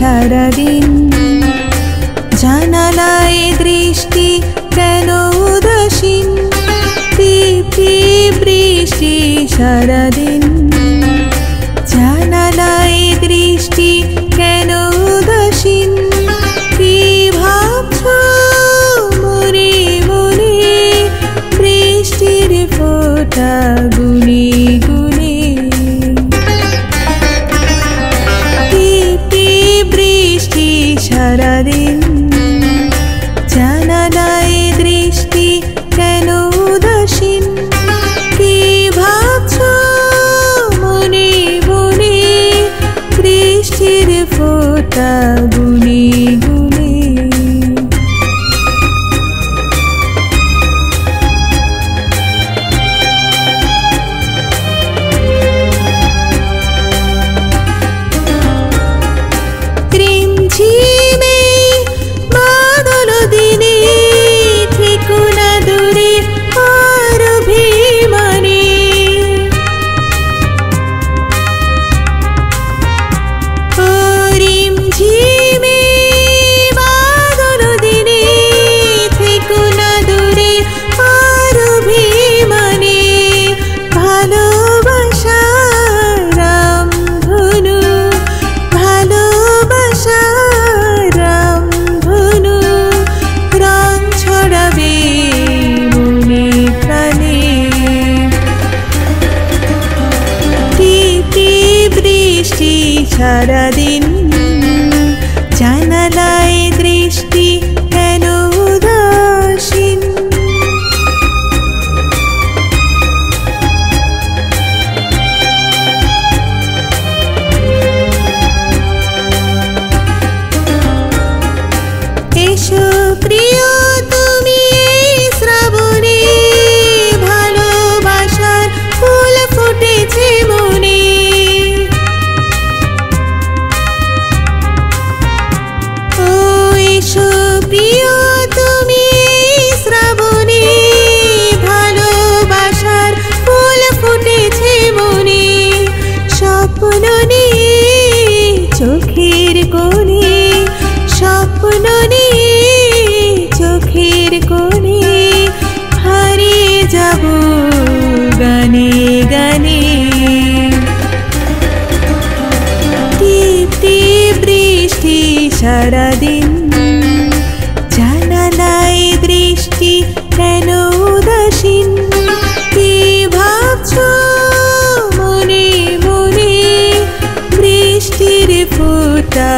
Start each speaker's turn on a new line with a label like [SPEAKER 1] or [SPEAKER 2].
[SPEAKER 1] সারাদিন জানালায় দৃষ্টি কেন উদাসীন টিপটি বৃষ্টি সারাদিন জানালায় দৃষ্টি কেন উদাসীন কি ভাবছো মনে মনে বৃষ্টির ফোঁটা গুনে গুনে টিপটি বৃষ্টি সারাদিন জানালায় দৃষ্টি কেন উদাসীন কি ভাবছো মনে মনে বৃষ্টির ফোঁটা গুনে গুনে রিমঝিমে বাদল দিনে থেকো না দূরে আর অভিমানে ও রিমঝিমে বাদল দিনে থেকো না দূরে আর অভিমানে ভালোবাসা রামধনু ভালোবাসা রামধনু রং ছড়াবে মনে প্রাণে টিপটি বৃষ্টি সারাদিন জানালায় দৃষ্টি কেন উদাসীন এসো প্রিয় তুমি এই শ্রাবণে ভালোবাসার ফুল ফুটেছে মনে ও এসো প্রিয় তুমি এই শ্রাবণে ভালোবাসার ফুল ফুটেছে মনে স্বপ্ন নিয়ে চোখের কোণে স্বপ্ন নিয়ে চোখের কোণে হারিয়ে যাব গানে গানে টিপটি বৃষ্টি সারাদিন জানালায় দৃষ্টি কেন উদাসীন কি ভাবছো মনে মনে বৃষ্টির ফোঁটা